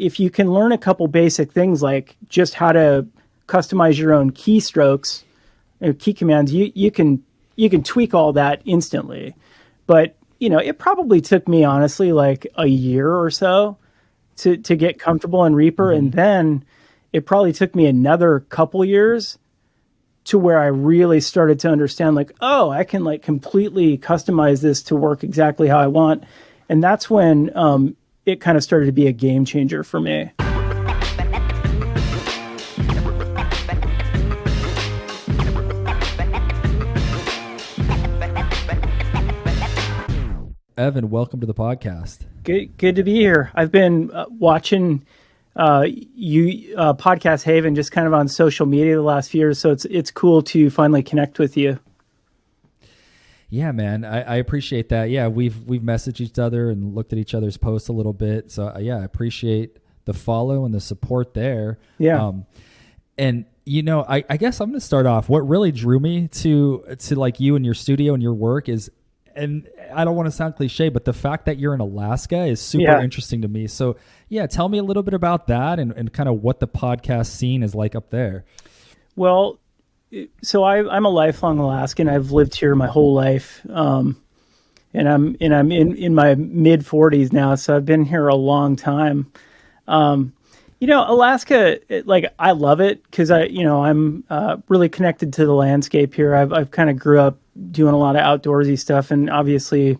if you can learn a couple basic things like just how to customize your own keystrokes or key commands, you can tweak all that instantly. But it probably took me honestly like a year or so to get comfortable in Reaper, Mm-hmm. and then it probably took me another couple years to where I really started to understand like, oh, I can like completely customize this to work exactly how I want. And that's when it kind of started to be a game changer for me. Evan, welcome to the podcast. Good to be here. I've been watching Podcast Haven just kind of on social media the last few years, so it's cool to finally connect with you. Yeah, man, I appreciate that. Yeah, we've messaged each other and looked at each other's posts a little bit. So yeah, I appreciate the follow and the support there. Yeah. And I guess I'm going to start off. What really drew me to like you and your studio and your work is, and I don't want to sound cliche, but the fact that you're in Alaska is super interesting to me. So yeah, tell me a little bit about that and kind of what the podcast scene is like up there. Well, so I'm a lifelong Alaskan. I've lived here my whole life. And I'm in my mid 40s now. So I've been here a long time. Alaska, I love it because I'm really connected to the landscape here. I've kind of grew up doing a lot of outdoorsy stuff, and obviously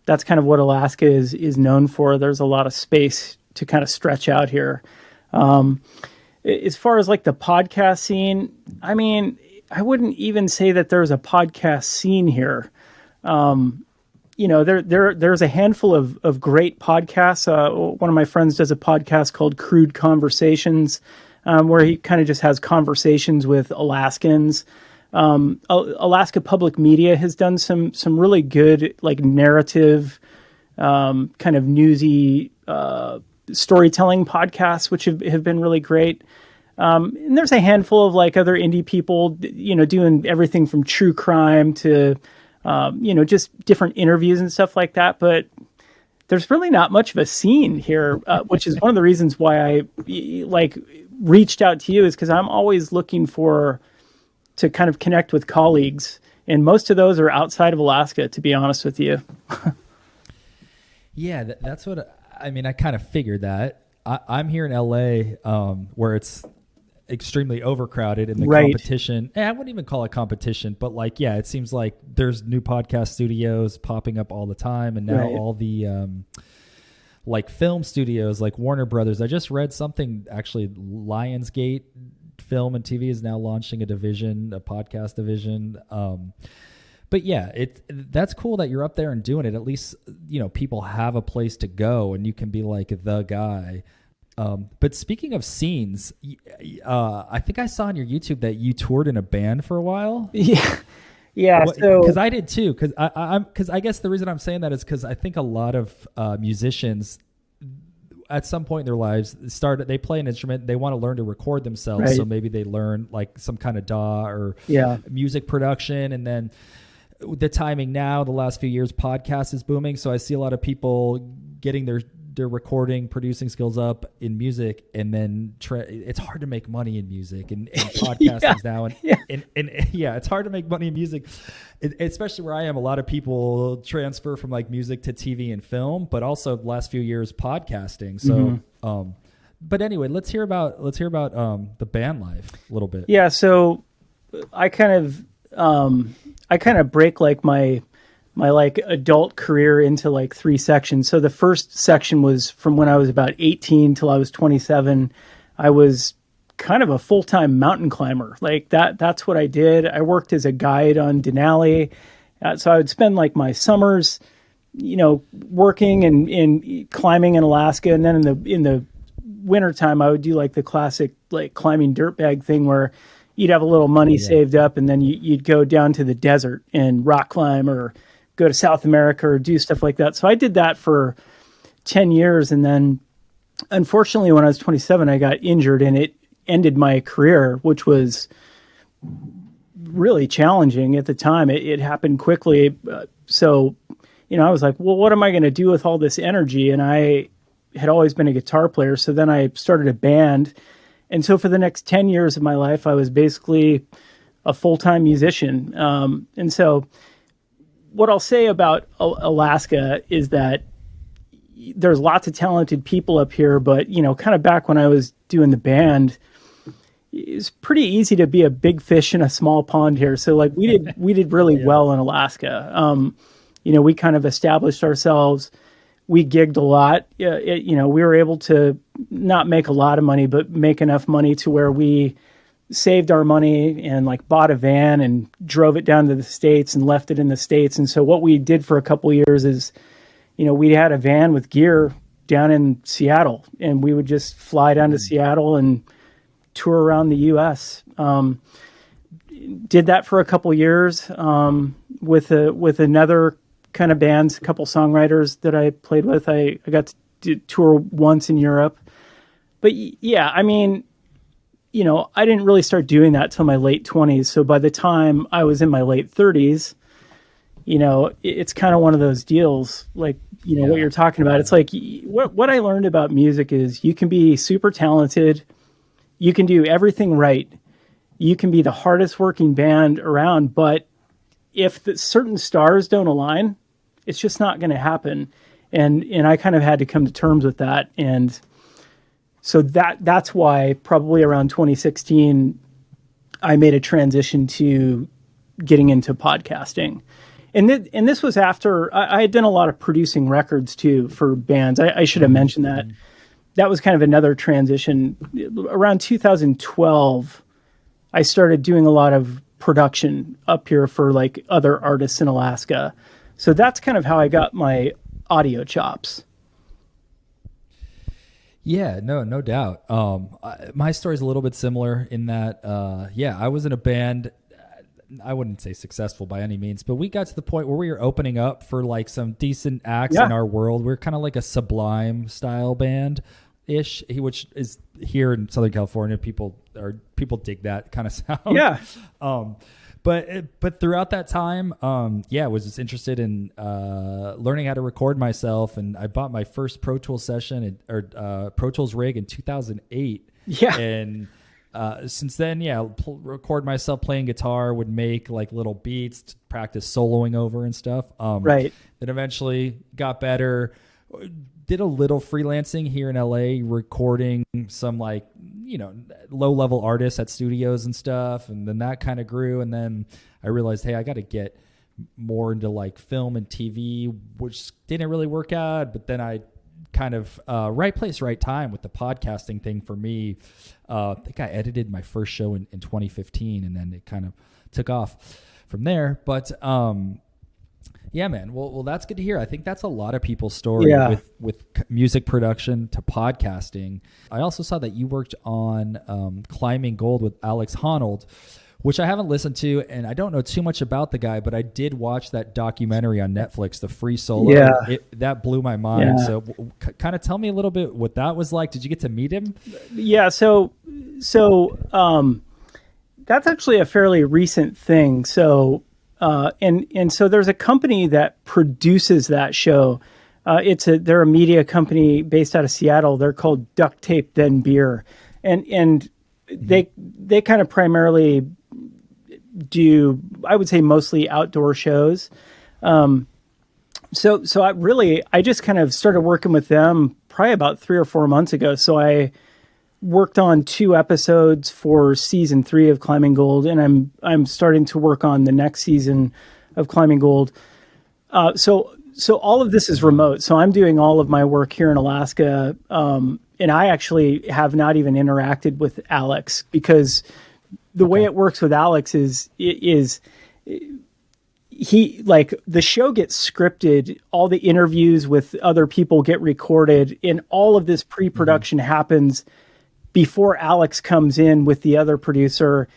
that's kind of what Alaska is known for. There's a lot of space to kind of stretch out here. As far as like the podcast scene, I mean, I wouldn't even say that there's a podcast scene here. There's a handful of great podcasts. One of my friends does a podcast called Crude Conversations, where he kind of just has conversations with Alaskans. Alaska Public Media has done some really good like narrative, kind of newsy storytelling podcasts, which have been really great. And there's a handful of like other indie people, doing everything from true crime to just different interviews and stuff like that. But there's really not much of a scene here, which is one of the reasons why I reached out to you, is because I'm always looking to kind of connect with colleagues. And most of those are outside of Alaska, to be honest with you. Yeah, that's what I mean. I kind of figured that. I'm here in LA, where it's extremely overcrowded, and the competition, I wouldn't even call it competition, but it seems like there's new podcast studios popping up all the time, and now all the film studios like Warner Brothers. I just read something, actually Lionsgate Film and TV is now launching a podcast division. But yeah, that's cool that you're up there and doing it. At least people have a place to go, and you can be like the guy. But speaking of scenes, I think I saw on your YouTube that you toured in a band for a while. Yeah. So because I did too. Because I guess the reason I'm saying that is because I think a lot of musicians at some point in their lives they play an instrument, they want to learn to record themselves. So maybe they learn like some kind of DAW or music production, and then the timing now, the last few years, podcast is booming. So I see a lot of people getting their recording, producing skills up in music, and then it's hard to make money in music and podcasting now. And it's hard to make money in music, especially where I am. A lot of people transfer from like music to TV and film, but also the last few years podcasting. So, but anyway, let's hear about the band life a little bit. Yeah. So I kind of break like my like adult career into like 3 sections. So the first section was from when I was about 18 till I was 27. I was kind of a full-time mountain climber. Like that's what I did. I worked as a guide on Denali. So I would spend like my summers, working and climbing in Alaska. And then in the wintertime, I would do like the classic, like climbing dirtbag thing where you'd have a little money saved up, and then you'd go down to the desert and rock climb or go to South America or do stuff like that. So I did that for 10 years. And then unfortunately, when I was 27, I got injured, and it ended my career, which was really challenging at the time. It happened quickly. So, I was like, well, what am I going to do with all this energy? And I had always been a guitar player. So then I started a band. And so for the next 10 years of my life, I was basically a full-time musician. And so what I'll say about Alaska is that there's lots of talented people up here, but, kind of back when I was doing the band, it's pretty easy to be a big fish in a small pond here. So like we did really well in Alaska. We kind of established ourselves. We gigged a lot. We were able to not make a lot of money, but make enough money to where we saved our money and like bought a van and drove it down to the States and left it in the States. And so what we did for a couple of years is, we had a van with gear down in Seattle, and we would just fly down to Seattle and tour around the U.S. Did that for a couple of years with another kind of bands, a couple songwriters that I played with. I got to tour once in Europe. But yeah, I mean, I didn't really start doing that till my late 20s. So by the time I was in my late 30s, it's kind of one of those deals, like, what you're talking about. It's like what I learned about music is you can be super talented. You can do everything right. You can be the hardest working band around, but if the certain stars don't align, it's just not going to happen. And I kind of had to come to terms with that. And so that's why probably around 2016, I made a transition to getting into podcasting. And this was after I had done a lot of producing records too for bands. I should have mentioned that. That was kind of another transition. Around 2012, I started doing a lot of production up here for like other artists in Alaska. So that's kind of how I got my audio chops. Yeah, no doubt. My story is a little bit similar in that, I was in a band. I wouldn't say successful by any means, but we got to the point where we were opening up for like some decent acts in our world. We're kind of like a Sublime style band ish, which is here in Southern California. People dig that kind of sound. Yeah. But throughout that time, I was just interested in learning how to record myself, and I bought my first Pro Tools session or Pro Tools rig in 2008. Yeah. And since then, record myself playing guitar, would make like little beats to practice soloing over and stuff. Right. Then eventually got better. Did a little freelancing here in LA, recording some like, low-level artists at studios and stuff. And then that kind of grew. And then I realized, hey, I got to get more into like film and TV, which didn't really work out. But then I kind of right place, right time with the podcasting thing for me. I think I edited my first show in 2015, and then it kind of took off from there. But yeah, man. Well, that's good to hear. I think that's a lot of people's story with music production to podcasting. I also saw that you worked on Climbing Gold with Alex Honnold, which I haven't listened to, and I don't know too much about the guy, but I did watch that documentary on Netflix, The Free Solo. Yeah. That blew my mind. Yeah. So kind of tell me a little bit what that was like. Did you get to meet him? Yeah, so that's actually a fairly recent thing. So and so there's a company that produces that show. They're a media company based out of Seattle. They're called Duct Tape Then Beer. And they kind of primarily do, I would say, mostly outdoor shows. So I just kind of started working with them probably about 3 or 4 months ago. So I worked on 2 episodes for season 3 of Climbing Gold, and I'm starting to work on the next season of Climbing Gold. So all of this is remote. So I'm doing all of my work here in Alaska. And I actually have not even interacted with Alex, because the way it works with Alex is he, like, the show gets scripted, all the interviews with other people get recorded, and all of this pre-production happens before Alex comes in with the other producer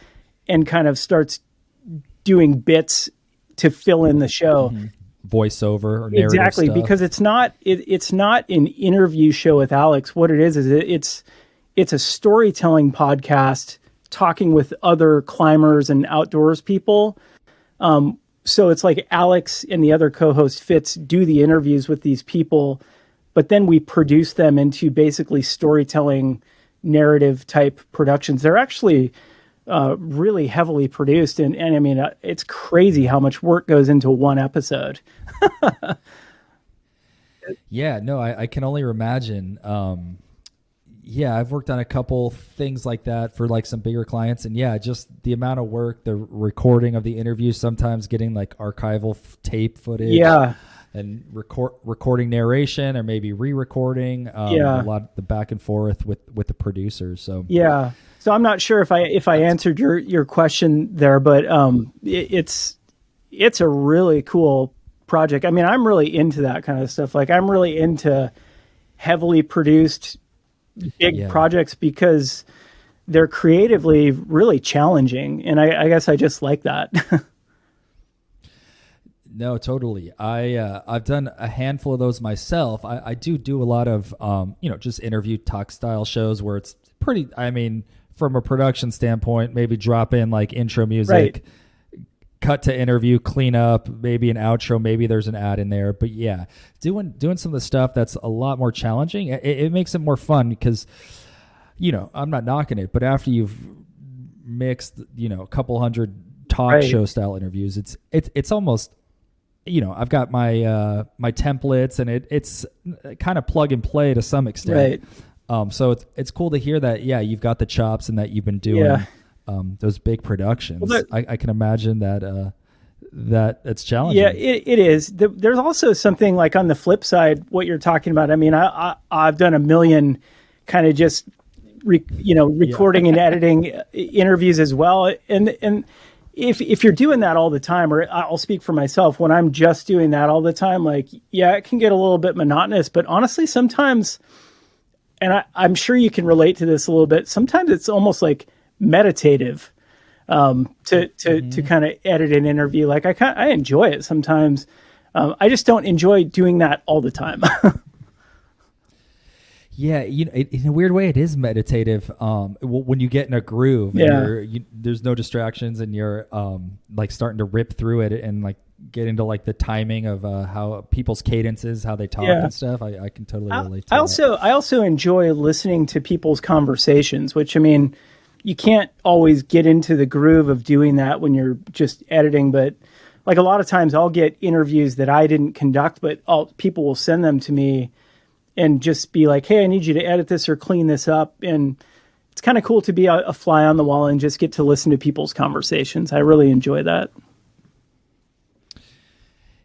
and kind of starts doing bits to fill in the show. Voiceover or narrative exactly stuff. Because it's not an interview show with Alex. What it is it's a storytelling podcast talking with other climbers and outdoors people. So it's like Alex and the other co-host Fitz do the interviews with these people, but then we produce them into basically storytelling narrative type productions. They're actually really heavily produced. And I mean, it's crazy how much work goes into one episode. Yeah, no, I can only imagine. Yeah, I've worked on a couple things like that for like some bigger clients, and yeah, just the amount of work, the recording of the interview, sometimes getting like archival tape footage, Yeah. and recording narration or maybe re-recording, Yeah. a lot of the back and forth with the producers. So Yeah. So I'm not sure if I answered your question there, but it's a really cool project. I mean, I'm really into that kind of stuff. Like I'm really into heavily produced big projects because they're creatively really challenging, and I guess I just like that. No, totally. I've done a handful of those myself. I do a lot of just interview talk style shows where it's pretty. I mean, from a production standpoint, maybe drop in like intro music, Right. cut to interview, clean up, maybe an outro, maybe there's an ad in there. But yeah, doing some of the stuff that's a lot more challenging, it makes it more fun because, I'm not knocking it, but after you've mixed, a couple hundred talk Right. show style interviews, it's almost, I've got my my templates, and it's kind of plug and play to some extent. Right. So it's cool to hear that, yeah, you've got the chops and that you've been doing Yeah. Those big productions. Well, I can imagine that that it's challenging. Yeah, it is. There's also something like on the flip side, what you're talking about. I mean, I've done a million kind of just, recording and editing interviews as well. And if you're doing that all the time, or I'll speak for myself, when I'm just doing that all the time, like, yeah, it can get a little bit monotonous, but honestly, sometimes, and I'm sure you can relate to this a little bit, sometimes it's almost like meditative to kind of edit an interview. Like I enjoy it sometimes. I just don't enjoy doing that all the time. Yeah, in a weird way, it is meditative. When you get in a groove, Yeah. and there's no distractions, and you're like starting to rip through it, and like get into like the timing of how people's cadences, how they talk and stuff. I can totally relate to that. I also enjoy listening to people's conversations, which, I mean, you can't always get into the groove of doing that when you're just editing, but like a lot of times I'll get interviews that I didn't conduct, but people will send them to me and just be like, hey, I need you to edit this or clean this up. And it's kind of cool to be a fly on the wall and just get to listen to people's conversations. I really enjoy that.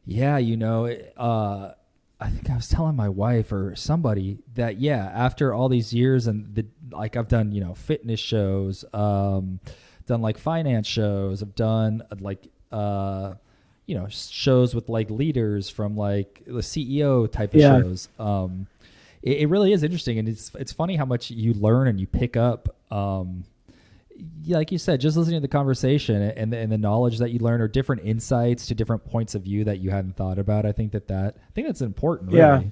Yeah, I think I was telling my wife or somebody that, yeah, after all these years, and like I've done, fitness shows, done like finance shows, I've done like, shows with like leaders from like the CEO type of shows. It really is interesting, and it's funny how much you learn and you pick up. Like you said, just listening to the conversation and the knowledge that you learn, or different insights to different points of view that you hadn't thought about. I think that's important. Really. Yeah,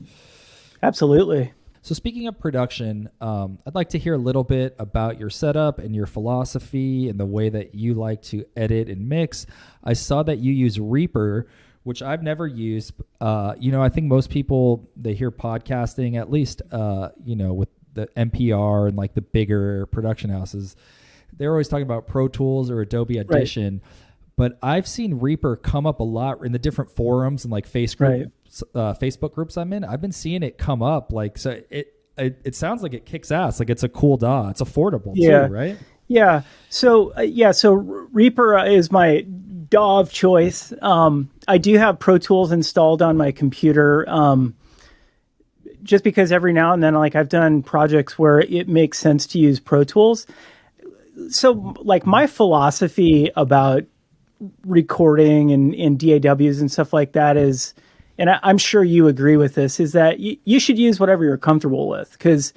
absolutely. So speaking of production, I'd like to hear a little bit about your setup and your philosophy and the way that you like to edit and mix. I saw that you use Reaper, which I've never used. I think most people, they hear podcasting, at least, with the NPR and like the bigger production houses, they're always talking about Pro Tools or Adobe Audition. Right. But I've seen Reaper come up a lot in the different forums and like Facebook groups I'm in. I've been seeing it come up. Like, so it sounds like it kicks ass. Like it's a cool DAW. It's affordable too, right? Yeah. So Reaper is my DAW of choice. I do have Pro Tools installed on my computer, just because every now and then, like I've done projects where it makes sense to use Pro Tools. So like my philosophy about recording and DAWs and stuff like that is, and I'm sure you agree with this, is that you should use whatever you're comfortable with. Because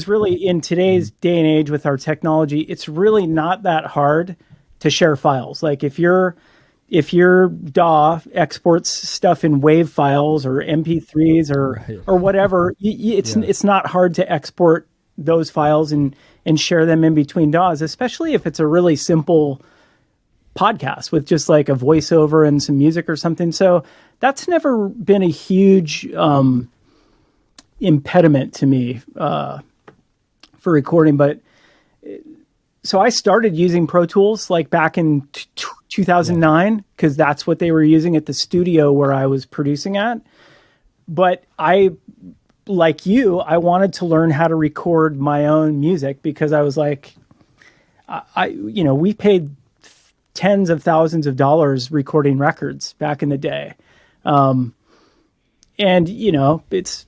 really in today's day and age with our technology, it's really not that hard to share files. Like if your DAW exports stuff in WAV files or MP3s or whatever, it's not hard to export those files and share them in between DAWs, especially if it's a really simple podcast with just like a voiceover and some music or something. So that's never been a huge impediment to me for recording. But so I started using Pro Tools like back in 2009 because that's what they were using at the studio where I was producing at. But I, like you, I wanted to learn how to record my own music because I was like, we paid tens of thousands of dollars recording records back in the day. And it's,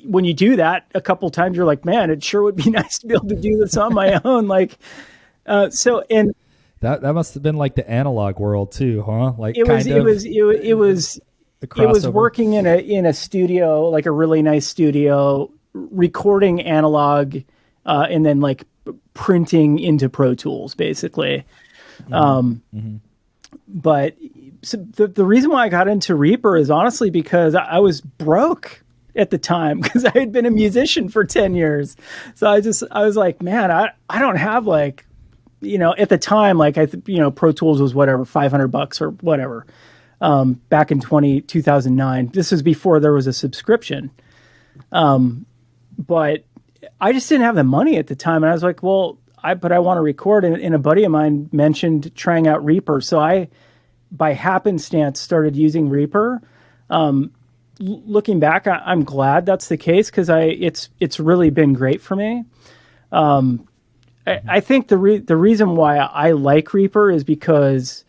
when you do that a couple times, you're like, man, it sure would be nice to be able to do this on my own. Like, and that must have been like the analog world too, huh? Like it was working in a studio, like a really nice studio, recording analog, and then like printing into Pro Tools basically. But so the reason why I got into Reaper is honestly because I was broke at the time because I had been a musician for 10 years. So I was like, man, I don't have like, at the time, like Pro Tools was whatever, $500 or whatever. Back in 2009, this was before there was a subscription. But I just didn't have the money at the time. And I was like, well, I want to record. And a buddy of mine mentioned trying out Reaper. So I, by happenstance, started using Reaper. Looking back, I'm glad that's the case because it's really been great for me. I think the reason why I like Reaper is because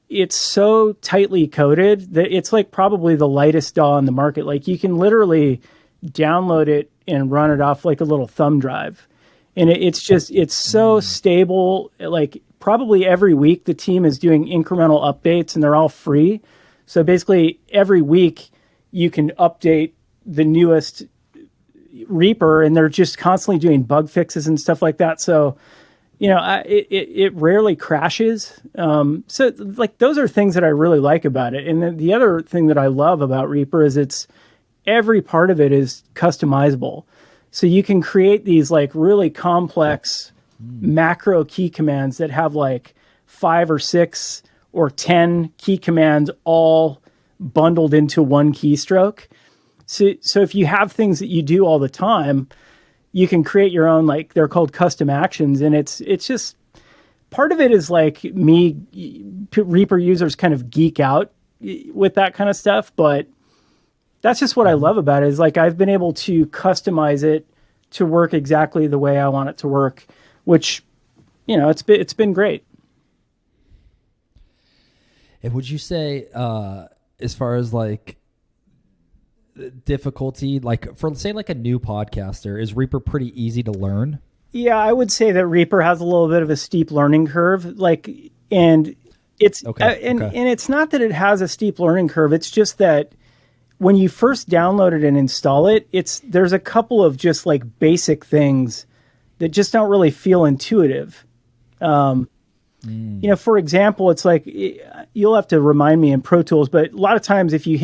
it's so tightly coded that it's like probably the lightest DAW in the market. Like you can literally download it and run it off like a little thumb drive. And it's so stable. Like probably every week the team is doing incremental updates and they're all free. So basically every week you can update the newest Reaper and they're just constantly doing bug fixes and stuff like that. So, it rarely crashes. So like those are things that I really like about it. And then the other thing that I love about Reaper is every part of it is customizable. So you can create these like really complex macro key commands that have like 5 or 6 or 10 key commands all bundled into one keystroke. So if you have things that you do all the time, you can create your own, like they're called custom actions. And it's just, part of it is like Reaper users kind of geek out with that kind of stuff. But that's just what I love about it is like, I've been able to customize it to work exactly the way I want it to work, which, it's been great. And would you say, as far as like difficulty, like for say like a new podcaster, is Reaper pretty easy to learn? Yeah, I would say that Reaper has a little bit of a steep learning curve. Like, and it's and it's not that it has a steep learning curve. It's just that when you first download it and install it, there's a couple of just like basic things that just don't really feel intuitive. For example, it's like you'll have to remind me in Pro Tools, but a lot of times if you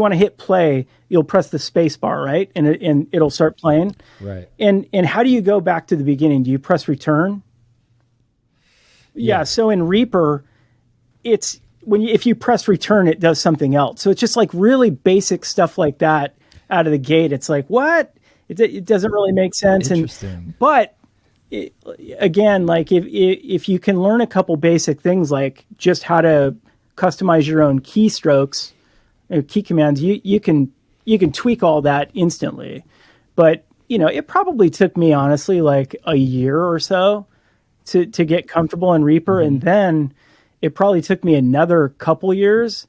want to hit play, you'll press the space bar, right? And it'll start playing. Right. And how do you go back to the beginning? Do you press return? Yeah. So in Reaper, it's if you press return, it does something else. So it's just like really basic stuff like that out of the gate. It's like, what? It doesn't really make sense. Interesting. But again, like if you can learn a couple basic things, like just how to customize your own keystrokes, key commands, you can tweak all that instantly. But it probably took me honestly like a year or so to get comfortable in Reaper, and then it probably took me another couple years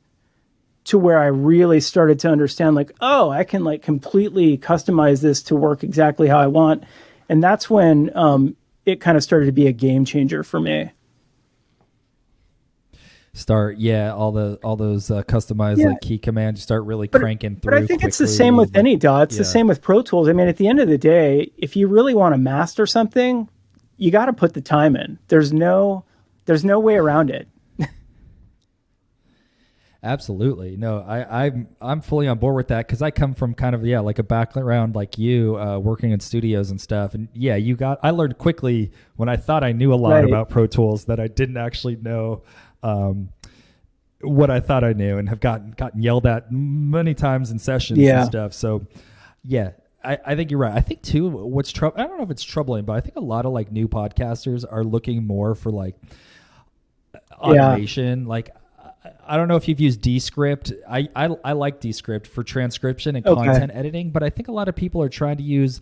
to where I really started to understand like, oh, I can like completely customize this to work exactly how I want. And that's when it kind of started to be a game changer for me. All those customized like key commands start really cranking through. But I think it's the same with any DAW. It's the same with Pro Tools. I mean, at the end of the day, if you really want to master something, you got to put the time in. There's no way around it. Absolutely. No, I'm fully on board with that because I come from kind of like a background like you, working in studios and stuff. And I learned quickly when I thought I knew a lot about Pro Tools that I didn't actually know what I thought I knew and have gotten yelled at many times in sessions and stuff. So yeah, I think you're right. I think too, I don't know if it's troubling, but I think a lot of like new podcasters are looking more for like automation. Like, I don't know if you've used Descript. I like Descript for transcription and content editing, but I think a lot of people are trying to use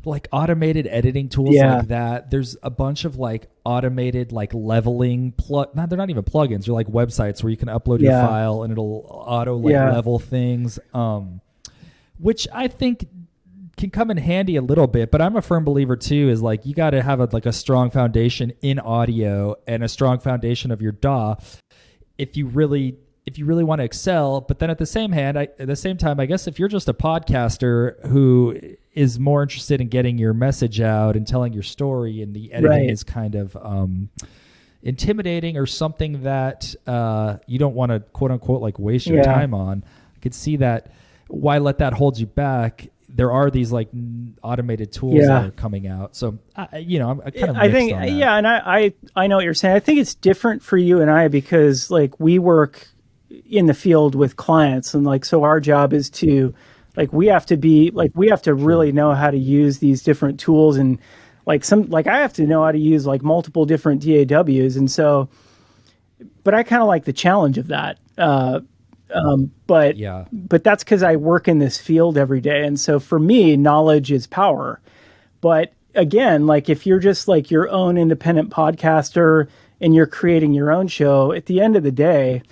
like automated editing tools like that. There's a bunch of like automated like leveling they're not even plugins. They're like websites where you can upload your file and it'll auto level things, which I think can come in handy a little bit. But I'm a firm believer too is like you got to have a strong foundation in audio and a strong foundation of your DAW if you really want to excel. But then at the same time, I guess if you're just a podcaster who is more interested in getting your message out and telling your story, and the editing is kind of intimidating or something that you don't want to quote unquote like waste your time on, I could see that. Why let that hold you back? There are these like automated tools that are coming out. So, I'm kind of mixed on that. And I know what you're saying. I think it's different for you and I because like we work in the field with clients, and like so our job is to we have to really know how to use these different tools, and I have to know how to use like multiple different DAWs, and so but I kind of like the challenge of that. But that's because I work in this field every day, and so for me, knowledge is power. But again, like if you're just like your own independent podcaster and you're creating your own show, at the end of the day,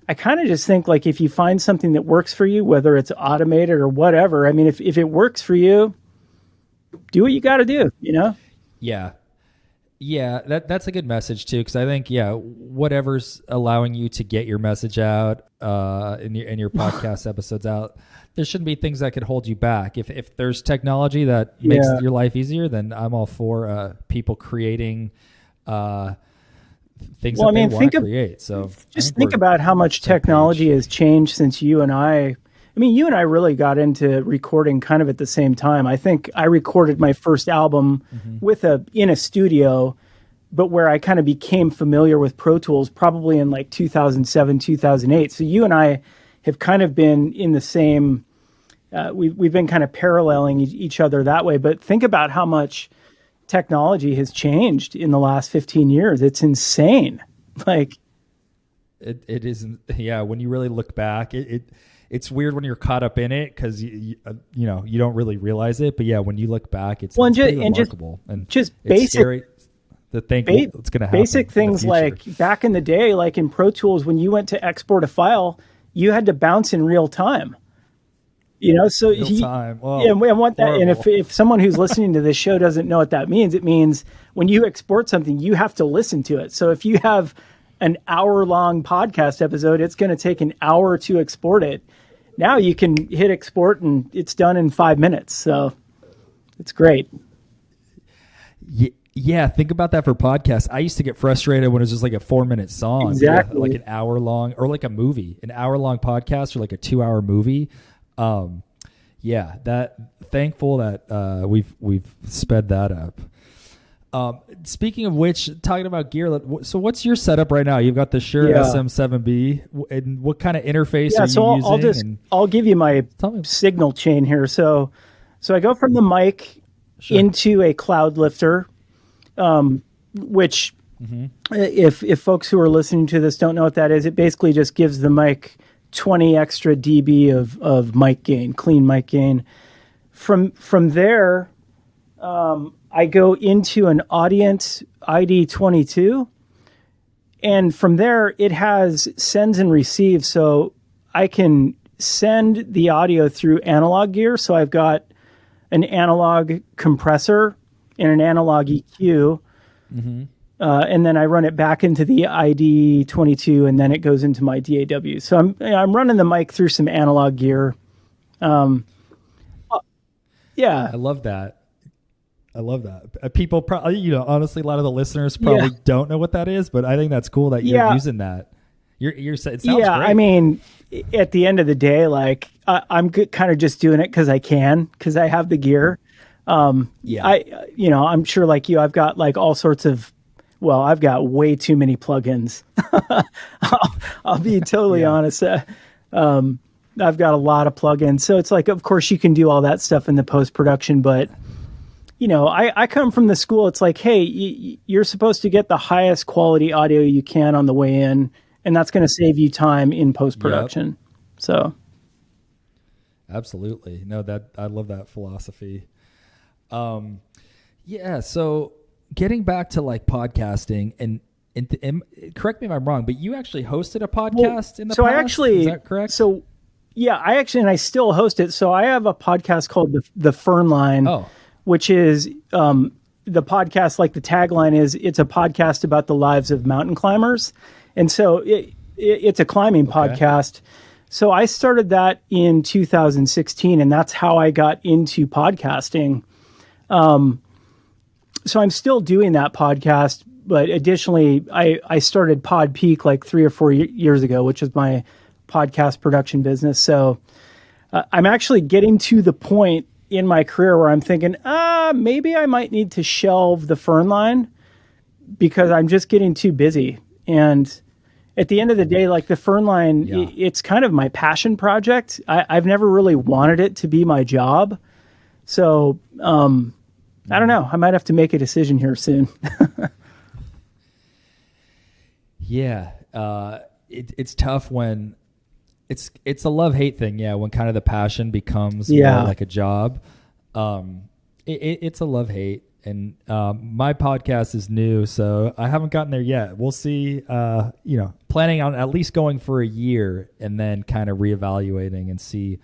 I kind of just think like if you find something that works for you, whether it's automated or whatever, I mean, if it works for you, do what you got to do, Yeah. Yeah, that's a good message too, because I think whatever's allowing you to get your message out in your podcast episodes out, there shouldn't be things that could hold you back. If there's technology that makes your life easier, then I'm all for people creating things that they want to create. So just think about how much technology has changed since you and I. I mean, you and I really got into recording kind of at the same time. I think I recorded my first album in a studio, but where I kind of became familiar with Pro Tools probably in like 2007, 2008. So you and I have kind of been in the same, we've been kind of paralleling each other that way. But think about how much technology has changed in the last 15 years. It's insane. Like it isn't. Yeah. When you really look back, it's weird when you're caught up in it because you don't really realize it. But yeah, when you look back, it's pretty remarkable and just basic. Scary to think what's going to happen. Basic things like back in the day, like in Pro Tools, when you went to export a file, you had to bounce in real time. So real time. Whoa, and what that. And if someone who's listening to this show doesn't know what that means, it means when you export something, you have to listen to it. So if you have an hour-long podcast episode, it's going to take an hour to export it. Now you can hit export and it's done in 5 minutes. So it's great. Yeah. Think about that for podcasts. I used to get frustrated when it was just like a 4-minute song, exactly. Like an hour long, or like a movie, an hour-long podcast, or like a 2-hour movie. Thankful that we've sped that up. Speaking of which, talking about gear, so what's your setup right now? You've got the Shure SM7B, and what kind of interface are you using? I'll give you my signal chain here. So I go from the mic into a cloud lifter, which if folks who are listening to this don't know what that is, it basically just gives the mic 20 extra dB of mic gain, clean mic gain. From there, I go into an Audient ID22, and from there it has sends and receives, so I can send the audio through analog gear. So I've got an analog compressor and an analog EQ, and then I run it back into the ID22, and then it goes into my DAW. So I'm running the mic through some analog gear. I love that. People probably, honestly, a lot of the listeners probably don't know what that is, but I think that's cool that you're using that. It sounds great. I mean, at the end of the day, like I'm kind of just doing it because I have the gear. I'm sure like you, I've got like all sorts of well, I've got way too many plugins. I'll be totally honest. I've got a lot of plugins. So it's like, of course you can do all that stuff in the post-production, but I come from the school. It's like, hey, you're supposed to get the highest quality audio you can on the way in, and that's going to save you time in post-production. Yep. So. Absolutely. No, I love that philosophy. So getting back to like podcasting and correct me if I'm wrong, but you actually hosted a podcast in the past? Is that correct? So yeah, and I still host it. So I have a podcast called the Fern Line, which is the podcast, like the tagline is, it's a podcast about the lives of mountain climbers. And so it's a climbing podcast. So I started that in 2016, and that's how I got into podcasting. So I'm still doing that podcast, but additionally, I started Pod Peak like 3 or 4 years ago, which is my podcast production business. So I'm actually getting to the point in my career where I'm thinking, maybe I might need to shelve the Fern Line because I'm just getting too busy. And at the end of the day, like the Fern Line, it's kind of my passion project. I've never really wanted it to be my job. So I don't know. I might have to make a decision here soon. It's tough when it's a love-hate thing. Yeah, when kind of the passion becomes more like a job. It's a love-hate. And my podcast is new, so I haven't gotten there yet. We'll see. Planning on at least going for a year and then kind of reevaluating and see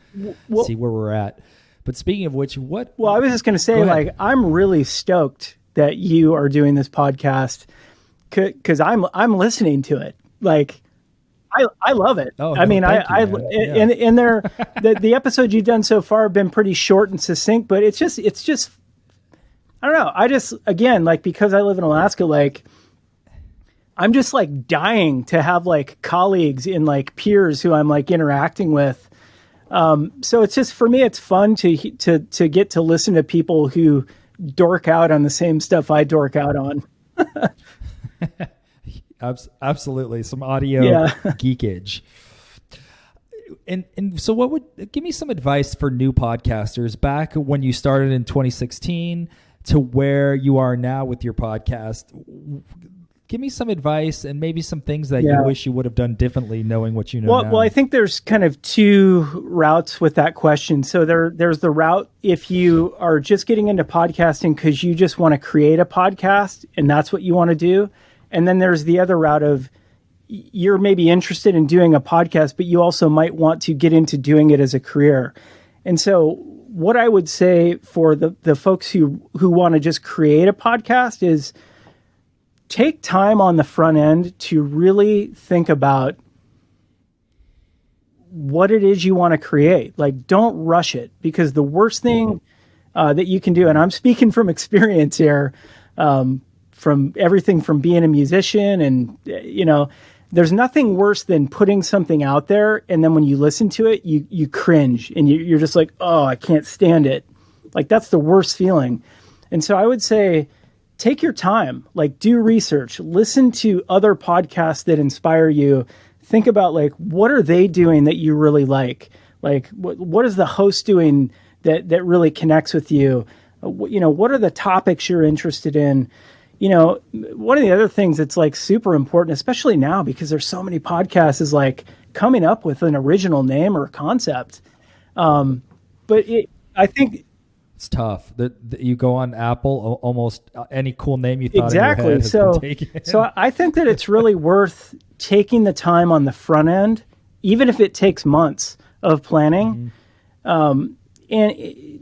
where we're at. But speaking of which, Well, I was just going to say, like, I'm really stoked that you are doing this podcast because I'm listening to it. Like, I love it. Oh, I mean, and there the episodes you've done so far have been pretty short and succinct, but it's just I don't know. I just, again, like, because I live in Alaska, like, I'm just like dying to have like colleagues and like peers who I'm like interacting with. So it's just, for me, it's fun to get to listen to people who dork out on the same stuff I dork out on. Absolutely. Some audio geekage. And so give me some advice for new podcasters back when you started in 2016 to where you are now with your podcast. Give me some advice and maybe some things that you wish you would have done differently, knowing what you know now. Well, I think there's kind of two routes with that question. So there's the route if you are just getting into podcasting because you just want to create a podcast and that's what you want to do. And then there's the other route of you're maybe interested in doing a podcast, but you also might want to get into doing it as a career. And so what I would say for the folks who want to just create a podcast is take time on the front end to really think about what it is you want to create. Like, don't rush it, because the worst thing that you can do, and I'm speaking from experience here, from everything from being a musician and, there's nothing worse than putting something out there and then when you listen to it, you cringe and you're just like, oh, I can't stand it. Like, that's the worst feeling. And so I would say, take your time, like, do research, listen to other podcasts that inspire you. Think about, like, what are they doing that you really like? Like, what is the host doing that really connects with you? What are the topics you're interested in? One of the other things that's like super important, especially now because there's so many podcasts, is like coming up with an original name or concept. I think it's tough. You go on Apple, almost any cool name you thought exactly. in your head has been taken. So I think that it's really worth taking the time on the front end, even if it takes months of planning, and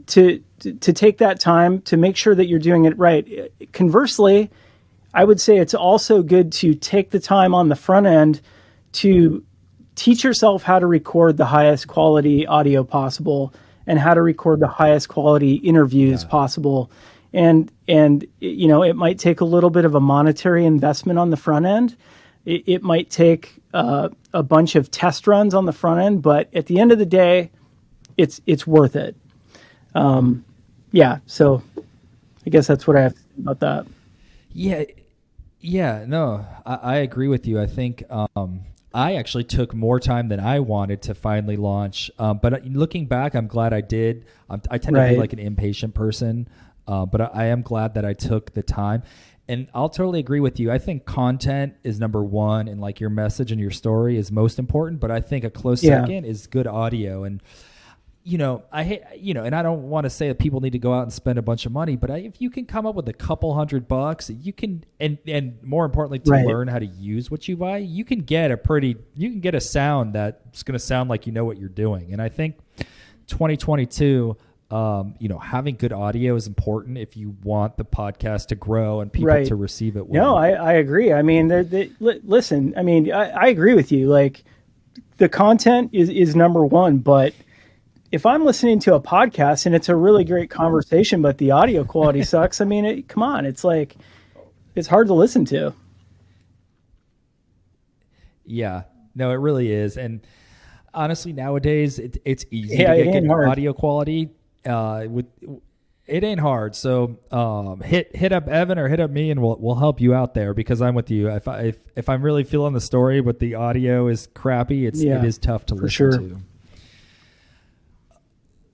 to take that time to make sure that you're doing it right. Conversely, I would say it's also good to take the time on the front end to teach yourself how to record the highest quality audio possible and how to record the highest quality interviews possible. And it might take a little bit of a monetary investment on the front end. It might take a bunch of test runs on the front end, but at the end of the day, it's worth it. So I guess that's what I have to say about that. Yeah, Yeah, no, I agree with you. I think I actually took more time than I wanted to finally launch. But looking back, I'm glad I did. I tend to be Right. like an impatient person, but I am glad that I took the time. And I'll totally agree with you. I think content is number one, and like your message and your story is most important. But I think a close Yeah. second is good audio. And I hate, and I don't want to say that people need to go out and spend a bunch of money, but if you can come up with a couple $100, you can, and more importantly, to Right. learn how to use what you buy, you can get a sound that's going to sound like you know what you're doing. And I think 2022, having good audio is important if you want the podcast to grow and people Right. to receive it well. No, I agree. I mean, listen, I mean, I agree with you. Like, the content is number one, but if I'm listening to a podcast and it's a really great conversation, but the audio quality sucks, I mean, come on, it's like, it's hard to listen to. Yeah, no, it really is. And honestly, nowadays it's easy Yeah, to it get ain't good hard. audio quality. With it ain't hard. So hit up Evan or hit up me, and we'll help you out there, because I'm with you. If I'm really feeling the story, but the audio is crappy, it is tough to listen sure. to.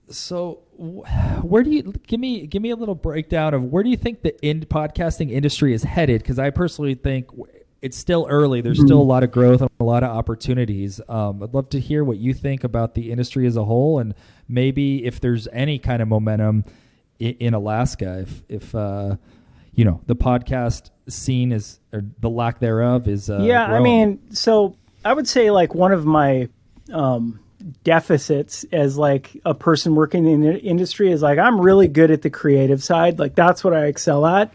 So where do you give me a little breakdown of where do you think the podcasting industry is headed? Because I personally think it's still early. There's still a lot of growth and a lot of opportunities. I'd love to hear what you think about the industry as a whole, and maybe if there's any kind of momentum in Alaska, if the podcast scene is, or the lack thereof is Yeah, I growing. mean, so I would say like one of my deficits as like a person working in the industry is like I'm really good at the creative side. Like that's what I excel at,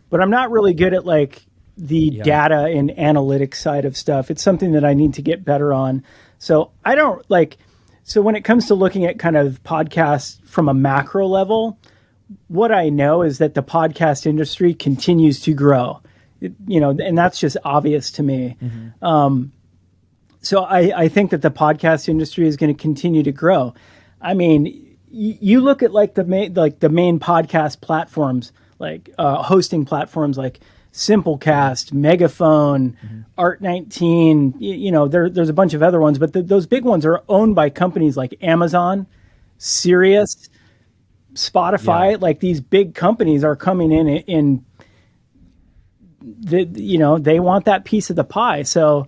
but I'm not really good at like the data and analytics side of stuff. It's something that I need to get better on. So I don't like, so when it comes to looking at kind of podcasts from a macro level, what I know is that the podcast industry continues to grow, and that's just obvious to me. So I think that the podcast industry is going to continue to grow. I mean, you look at like the main podcast platforms, like hosting platforms like Simplecast, Megaphone, Art19. There's a bunch of other ones, but those big ones are owned by companies like Amazon, Sirius, Spotify. Yeah. Like these big companies are coming in. They want that piece of the pie. So.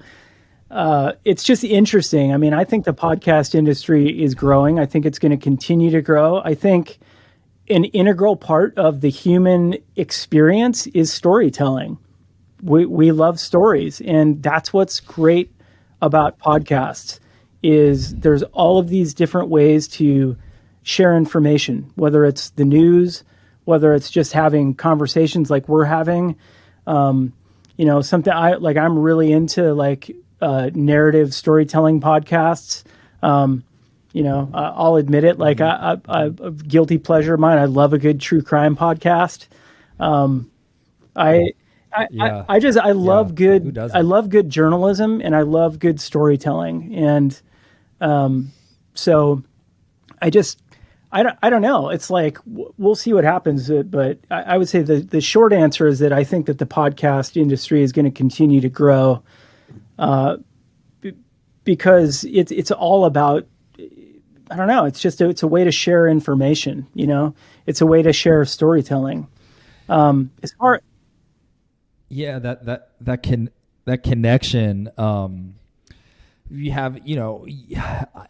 It's just interesting. I mean, I think the podcast industry is growing. I think it's going to continue to grow. I think an integral part of the human experience is storytelling. We love stories, and that's what's great about podcasts is there's all of these different ways to share information, whether it's the news, whether it's just having conversations like we're having. Something I'm really into like narrative storytelling podcasts. I'll admit it. Like a guilty pleasure of mine. I love a good true crime podcast. I love good. Who doesn't? I love good journalism, and I love good storytelling. And so I don't know. It's like we'll see what happens. But I would say the short answer is that I think that the podcast industry is going to continue to grow. Because it's all about, I don't know. It's just it's a way to share information. It's a way to share storytelling. As far, that connection. You have,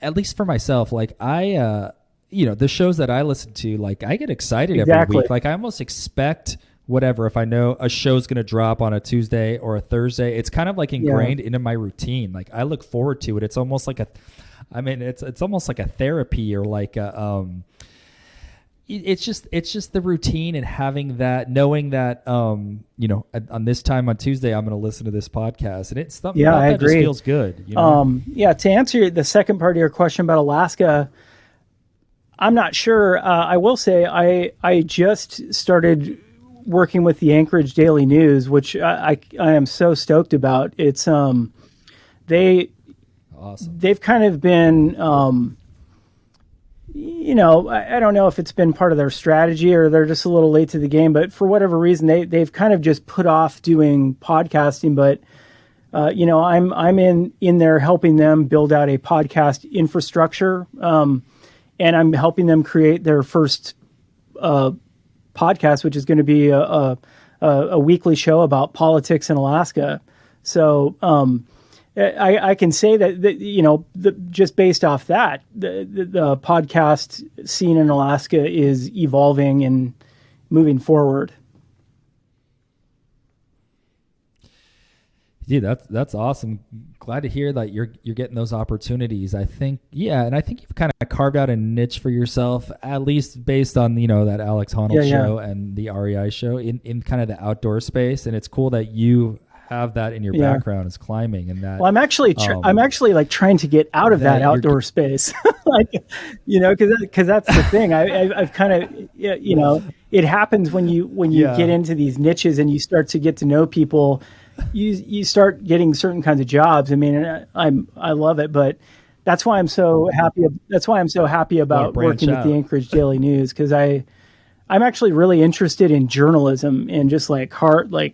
at least for myself, like I, the shows that I listen to, like I get excited every week. Like I almost expect whatever, if I know a show's going to drop on a Tuesday or a Thursday, it's kind of like ingrained into my routine. Like I look forward to it. It's almost like it's almost like a therapy, or like it's just the routine, and having that, knowing that, on this time on Tuesday, I'm going to listen to this podcast, and it's something I that agree. just feels good. To answer the second part of your question about Alaska, I'm not sure. I will say I just started working with the Anchorage Daily News, which I am so stoked about. It's Awesome. they've kind of been I don't know if it's been part of their strategy or they're just a little late to the game, but for whatever reason, they've kind of just put off doing podcasting. But I'm in there helping them build out a podcast infrastructure, and I'm helping them create their first podcast, which is going to be a weekly show about politics in Alaska. So I can say that just based off that, the podcast scene in Alaska is evolving and moving forward. Dude, that's awesome. Glad to hear that you're getting those opportunities. I think, and I think you've kind of carved out a niche for yourself, at least based on that Alex Honnold show and the REI show in kind of the outdoor space. And it's cool that you have that in your background is climbing and that. Well, I'm actually like trying to get out of that outdoor space, because that's the thing. I've kind of it happens when you get into these niches and you start to get to know people. You start getting certain kinds of jobs. I mean, I love it, but that's why I'm so happy. That's why I'm so happy about working with the Anchorage Daily News, because I'm actually really interested in journalism and just like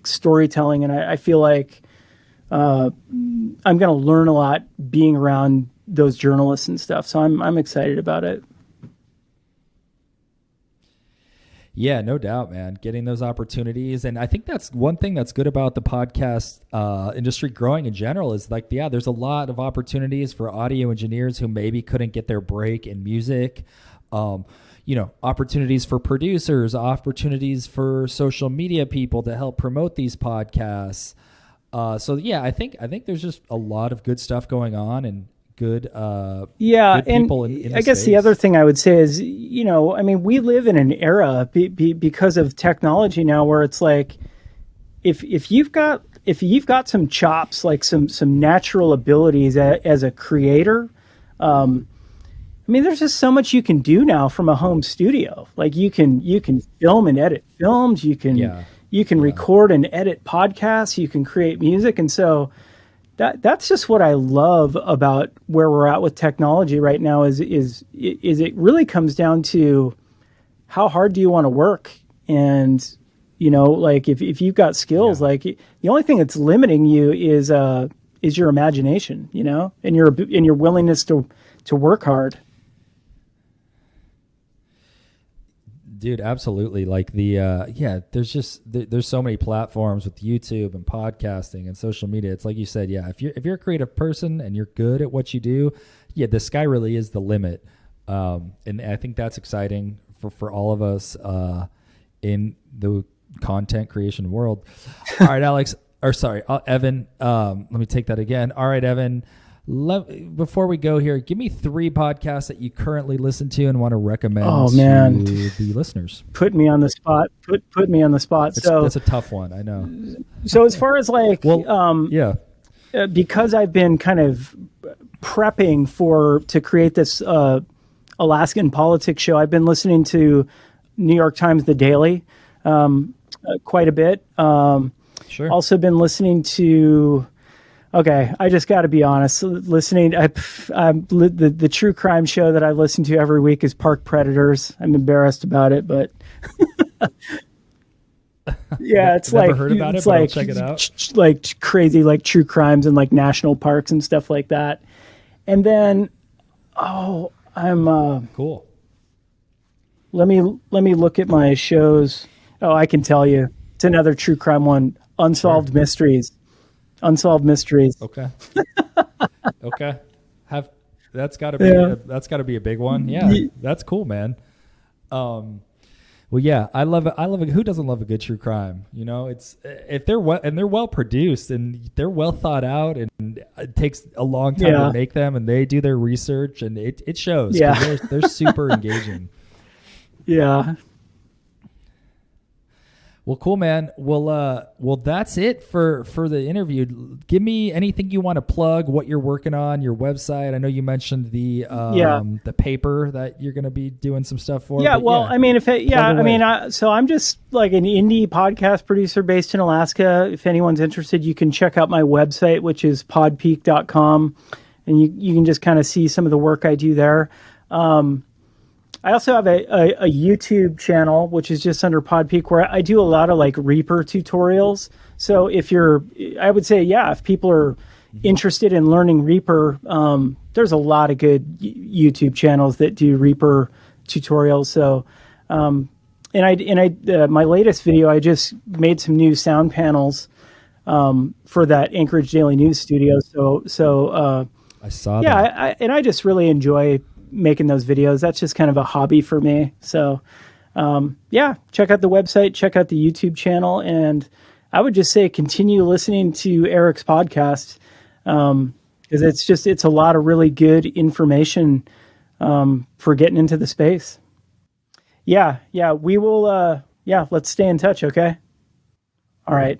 storytelling, and I feel like I'm going to learn a lot being around those journalists and stuff. So I'm excited about it. Yeah, no doubt, man. Getting those opportunities. And I think that's one thing that's good about the podcast industry growing in general is there's a lot of opportunities for audio engineers who maybe couldn't get their break in music. Opportunities for producers, opportunities for social media people to help promote these podcasts. I think there's just a lot of good stuff going on and good people in I guess space. The other thing I would say is, we live in an era because of technology now where it's like, if you've got some chops, like some natural abilities as a creator, there's just so much you can do now from a home studio. Like you can film and edit films, you can record and edit podcasts, you can create music, and so that's just what I love about where we're at with technology right now. Is it really comes down to how hard do you want to work, and if you've got skills, like the only thing that's limiting you is your imagination, and your willingness to work hard. Dude, absolutely. Like there's so many platforms with YouTube and podcasting and social media. It's like you said, if you're a creative person and you're good at what you do, the sky really is the limit. And I think that's exciting for all of us in the content creation world. All right, Evan, let me take that again. All right, Evan, before we go here, give me 3 podcasts that you currently listen to and want to recommend to the listeners. Put me on the spot. Put me on the spot. That's a tough one, I know. So as far as because I've been kind of prepping to create this Alaskan politics show, I've been listening to New York Times The Daily quite a bit. Sure. Also been listening to. Okay, I just got to be honest. The true crime show that I listen to every week is Park Predators. I'm embarrassed about it, but it's never heard about it, but I'll check it out. Like crazy, like true crimes and like national parks and stuff like that. And then, I'm cool. Let me look at my shows. Oh, I can tell you, it's another true crime one. Unsolved Mysteries. Okay. Okay. That's got to be a big one. Yeah, that's cool, man. I love it. Who doesn't love a good true crime? It's if they're well produced and they're well thought out, and it takes a long time to make them, and they do their research, and it shows. Yeah, they're super engaging. Yeah. Well, cool, man. Well, that's it for the interview. Give me anything you want to plug, what you're working on, your website. I know you mentioned the paper that you're going to be doing some stuff for. Yeah, so I'm just like an indie podcast producer based in Alaska. If anyone's interested, you can check out my website, which is podpeak.com, and you can just kind of see some of the work I do there. I also have a YouTube channel, which is just under PodPeak, where I do a lot of like Reaper tutorials. So I would say, yeah, if people are interested in learning Reaper, there's a lot of good YouTube channels that do Reaper tutorials. So, my latest video, I just made some new sound panels for that Anchorage Daily News studio. So I saw yeah, that. I just really enjoy making those videos. That's just kind of a hobby for me. So yeah, check out the website, check out the YouTube channel, and I would just say continue listening to Eric's podcast because it's a lot of really good information for getting into the space. Yeah, we will. Yeah, let's stay in touch. Okay. All right.